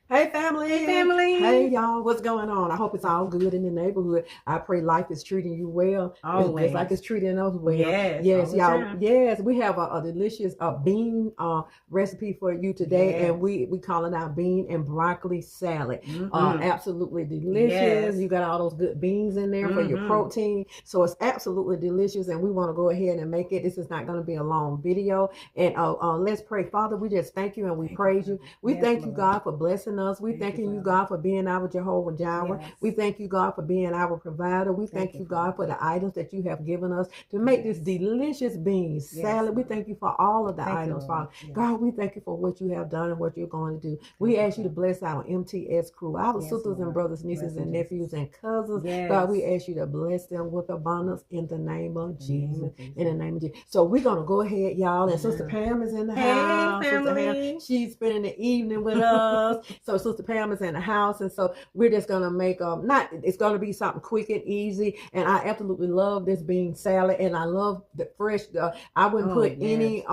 Hey family. Hey, family. Hey y'all, what's going on? I hope it's all good in the neighborhood. I pray life is treating you well, just like it's Always. treating us well. Yes, all Yes, the y'all. time. Yes, we have a delicious bean recipe for you today, and Yes. we call it our bean and broccoli salad. Mm-hmm. Absolutely delicious. Yes. You got all those good beans in there for your Mm-hmm. protein, so it's absolutely delicious. And we want to go ahead and make it. This is not going to be a long video, and let's pray. Father, we just thank you and we Thank you, praise you. Father. We Yes, thank you, Lord. God, for blessing us. We Thank you, thanking you, Father. God, for being our Jehovah Jireh. We Yes. thank you, God, for being our provider. We Thank thank you, you, God, for Father. the items that you have given us to make this Yes. delicious bean Yes, salad. We Lord. thank you for all of the Thank you, items, Lord. Father. Yes. God, we thank you for what you have done and what you're going to do. We Thank you, ask you to Father. bless our MTS crew, our Yes, sisters and Lord. brothers, Bless nieces them, and nephews Jesus. and cousins. God, we Yes. ask you to bless them with abundance in the name of In the name Jesus. of Jesus. In the name of Jesus. So we're going to go ahead, y'all. And Sister Amen. Pam is in the Hey, house. Sister Pam, family. she's spending the evening with us. So Sister Pam is in the house. And so we're just going to make, not, it's going to be something quick and easy. And I absolutely love this bean salad. And I love the fresh, I wouldn't Oh, put yes. any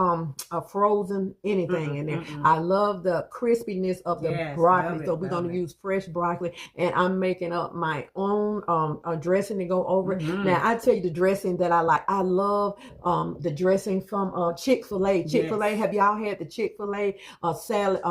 frozen anything in there. Mm-mm. I love the crispiness of the Yes, love broccoli. So it, we're love going to it. use fresh broccoli. And I'm making up my own dressing to go over it. Mm-hmm. Now, I tell you the dressing that I like. I love the dressing from Chick-fil-A. Chick-fil-A, Yes. have y'all had the Chick-fil-A salad,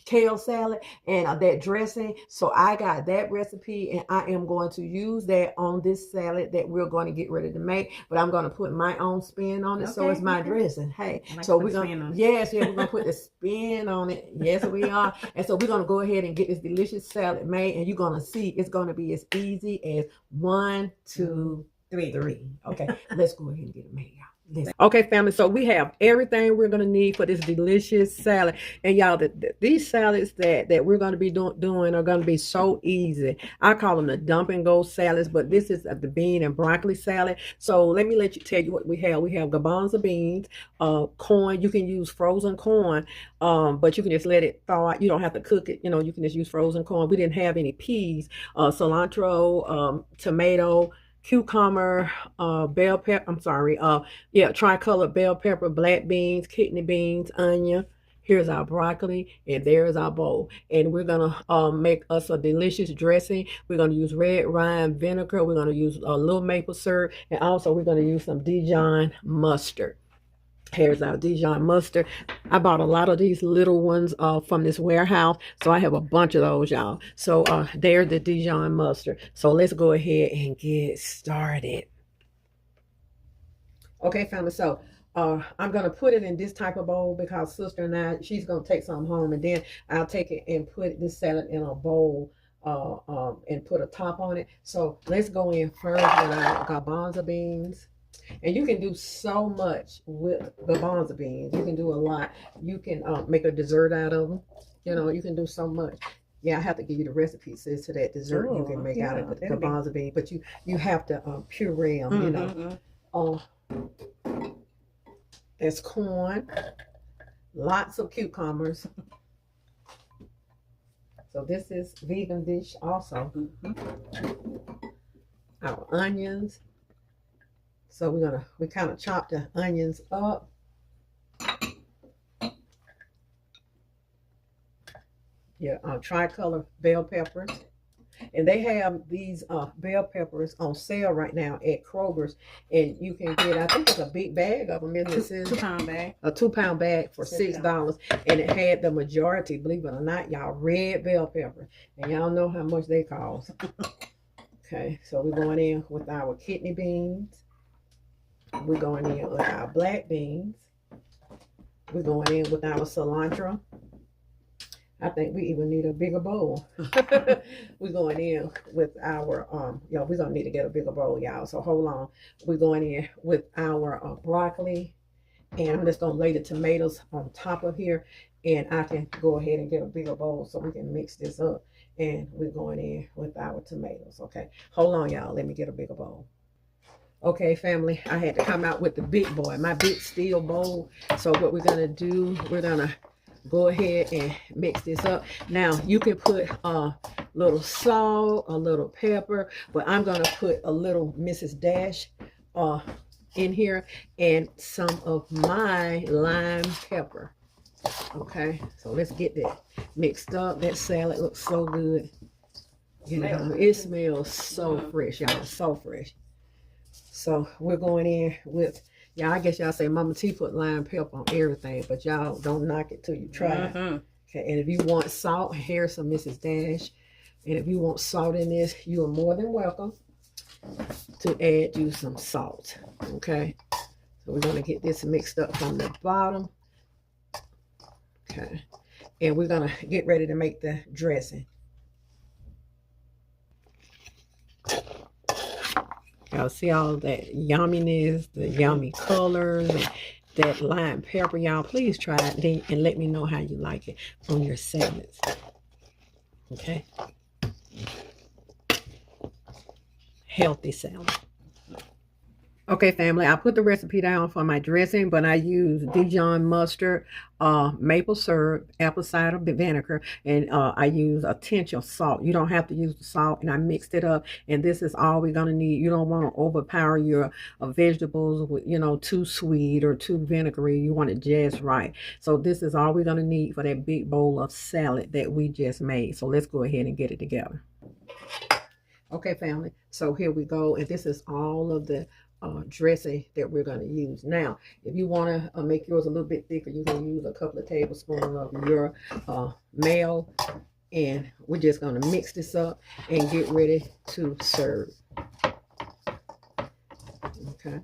kale salad and that dressing? So I got that recipe and I am going to use that on this salad that we're going to get ready to make, but I'm going to put my own spin on it. So it's Okay, my okay. dressing. Hey, I like to so put we're a going spin to, on it. yes, yeah, we're going to put the spin on it. Yes, we are. And so we're going to go ahead and get this delicious salad made, and you're going to see it's going to be as easy as 1, 2, 3. Okay, let's go ahead and get it made, y'all. Okay, family. So we have everything we're gonna need for this delicious salad. And y'all, these salads that we're gonna be doing are gonna be so easy. I call them the dump and go salads, but this is the bean and broccoli salad. So let me tell you what we have. We have garbanzo beans, corn. You can use frozen corn, but you can just let it thaw out. You don't have to cook it. You can just use frozen corn. We didn't have any peas, cilantro, tomato, cucumber, bell pepper. I'm sorry. Yeah, tricolor bell pepper, black beans, kidney beans, onion. Here's our broccoli, and there's our bowl. And we're gonna make us a delicious dressing. We're gonna use red wine vinegar. We're gonna use a little maple syrup, and also we're gonna use some Dijon mustard. Here's our Dijon mustard. I bought a lot of these little ones from this warehouse, so I have a bunch of those, y'all. So there's the Dijon mustard. So let's go ahead and get started. Okay, family. So I'm gonna put it in this type of bowl because sister and she's gonna take some home, and then I'll take it and put this salad in a bowl and put a top on it. So let's go in first with our garbanzo beans. And you can do so much with garbanzo beans. You can do a lot. You can make a dessert out of them. You can do so much. Yeah, I have to give you the recipe, sis, to that dessert you can make out of the garbanzo beans. But you have to puree them, there's corn, lots of cucumbers. So this is vegan dish also. Our onions. So we kind of chop the onions up. Yeah, tricolor bell peppers. And they have these bell peppers on sale right now at Kroger's. And you can get, I think it's a big bag of them. Isn't it? 2-pound bag. A 2-pound bag for $6. And it had the majority, believe it or not, y'all, red bell pepper. And y'all know how much they cost. Okay, so we're going in with our kidney beans. We're going in with our black beans. We're going in with our cilantro. I think we even need a bigger bowl. We're going in with our, we're going to need to get a bigger bowl, y'all. So hold on. We're going in with our broccoli. And I'm just going to lay the tomatoes on top of here. And I can go ahead and get a bigger bowl so we can mix this up. And we're going in with our tomatoes. Okay. Hold on, y'all. Let me get a bigger bowl. Okay, family, I had to come out with the big boy, my big steel bowl. So what we're going to do, we're going to go ahead and mix this up. Now, you can put a little salt, a little pepper, but I'm going to put a little Mrs. Dash in here and some of my lime pepper. Okay, so let's get that mixed up. That salad looks so good. It smells so fresh, y'all. So fresh. So we're going in with, y'all, I guess y'all say Mama T put lime pepper on everything, but y'all don't knock it till you try it. Okay, and if you want salt, here's some Mrs. Dash. And if you want salt in this, you are more than welcome to add you some salt. Okay, so we're going to get this mixed up from the bottom. Okay, and we're going to get ready to make the dressing. Y'all see all that yumminess, the yummy colors, and that lime pepper. Y'all, please try it and let me know how you like it on your salads. Okay. Healthy salad. Okay, family, I put the recipe down for my dressing, but I use Dijon mustard, maple syrup, apple cider vinegar, and I use a tinge of salt. You don't have to use the salt, and I mixed it up, and this is all we're going to need. You don't want to overpower your vegetables with, you know, too sweet or too vinegary. You want it just right. So this is all we're going to need for that big bowl of salad that we just made. So let's go ahead and get it together. Okay, family, so here we go, and this is all of the dressing that we're going to use. Now, if you want to make yours a little bit thicker, you can use a couple of tablespoons of your mayo, and we're just going to mix this up and get ready to serve. Okay.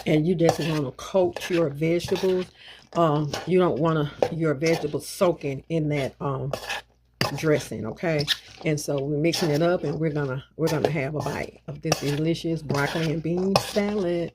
And you just want to coat your vegetables. You don't want your vegetables soaking in that dressing, okay? And so we're mixing it up, and we're gonna have a bite of this delicious broccoli and bean salad.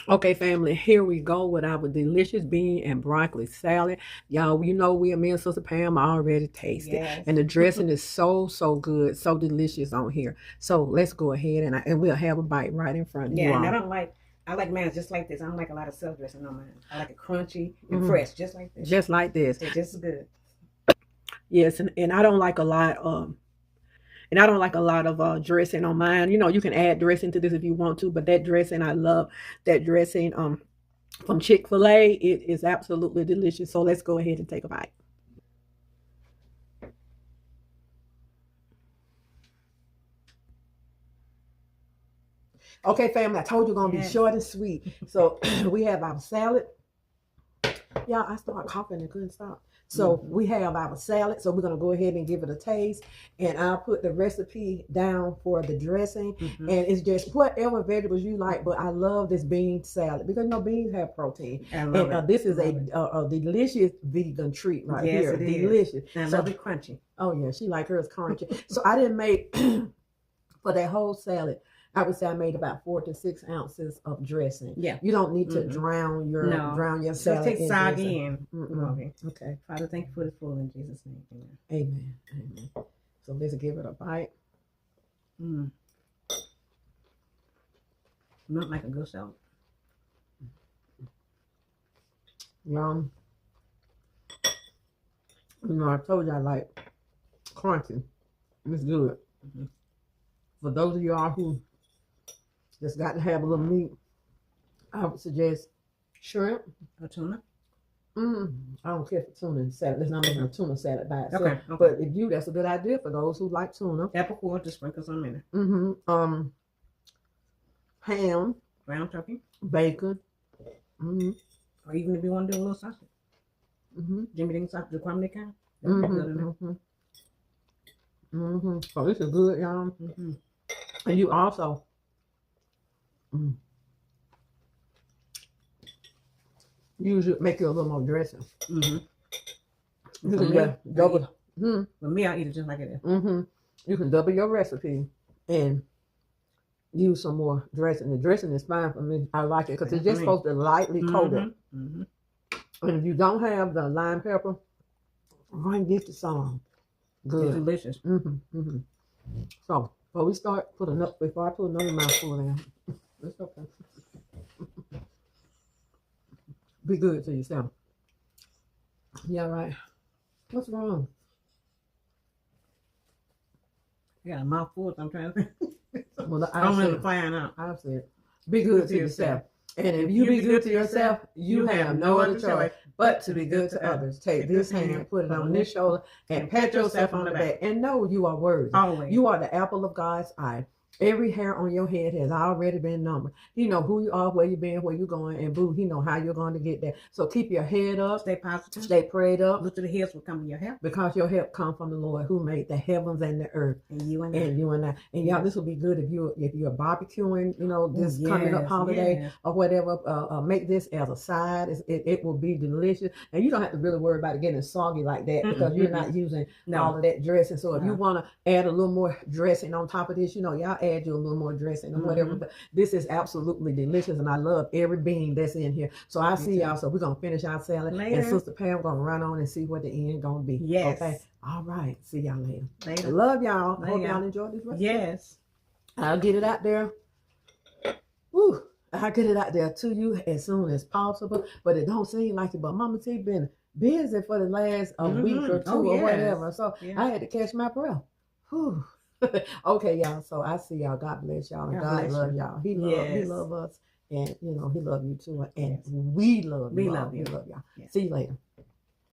Okay, family, here we go with our delicious bean and broccoli salad. Y'all, you know me and Sister Pam already tasted. Yes. And the dressing is so good, so delicious on here. So let's go ahead and we'll have a bite right in front of you. Yeah, and I like mine just like this. I don't like a lot of self dressing on mine. I like it crunchy and fresh, just like this. Just like this. It's just good. Yes, and I don't like a lot of dressing on mine. You know, you can add dressing to this if you want to, but that dressing, I love that dressing from Chick-fil-A. It is absolutely delicious. So let's go ahead and take a bite. Okay, family, I told you going to be short and sweet. So we have our salad. Yeah, I started coughing and couldn't stop. So we have our salad. So we're going to go ahead and give it a taste. And I'll put the recipe down for the dressing. And it's just whatever vegetables you like. But I love this bean salad because, you know, beans have protein. And this is a delicious vegan treat right here. It delicious. And I love it crunchy. Oh, yeah. She like hers crunchy. So I didn't make, for that whole salad, I would say I made about 4 to 6 ounces of dressing. Yeah. You don't need to drown your salad. Just take soggy and okay. Father, thank you for the food in Jesus' name. Amen. Amen. So let's give it a bite. Not like a good salad. Yum. You know, I told you I like crunchy. It's good. For those of y'all who just got to have a little meat, I would suggest shrimp or tuna. I don't care for tuna salad. Let's not make a tuna salad by itself. Okay. But if you, that's a good idea for those who like tuna. Apple core, just sprinkle some in it. Ham, ground turkey, bacon, or even if you want to do a little sausage. Jimmy Dean sausage, the crumbly kind. So this is good, y'all. And you also make you a little more dressing. You can double. For me, I eat it just like it is. You can double your recipe and use some more dressing. The dressing is fine for me. I like it because it's just supposed to lightly coat it. And if you don't have the lime pepper, go and get the some. Good. It's delicious. So, before we start, before I put another mouthful in, it's okay. Be good to yourself. Yeah, right. What's wrong? I got a mouthful. I'm trying to. Well, I'm gonna find out. I said, be good to yourself. And if you be good to yourself, you have no other choice but to be good to others. Take this hand, put it on this shoulder, and pat yourself on the back. And know you are worthy. Always. You are the apple of God's eye. Every hair on your head has already been numbered. He know who you are, where you been, where you going, and boo, he know how you're going to get there. So keep your head up. Stay positive. Stay prayed up. Look to the hills will come your help. Because your help come from the Lord who made the heavens and the earth. And you and I. And y'all, this will be good if you're barbecuing, this coming up holiday or whatever. Make this as a side. It will be delicious. And you don't have to really worry about it getting soggy like that because you're not using all of that dressing. So if you want to add a little more dressing on top of this, y'all add you a little more dressing or whatever. But this is absolutely delicious, and I love every bean that's in here. So I see y'all. So we're gonna finish our salad, later. And Sister Pam gonna run on and see what the end gonna be. Yes. Okay. All right. See y'all later. Later. Love y'all. Later. Hope y'all enjoyed this recipe. Yes. I'll get it out there. Woo. I'll get it out there to you as soon as possible. But it don't seem like it. But Mama T been busy for the last week or two or whatever. So I had to catch my breath. Whew. Okay, y'all. So I see y'all. God bless y'all. And God love y'all. He love us. And he love you too. And we love you. We love you. We love y'all. See you later.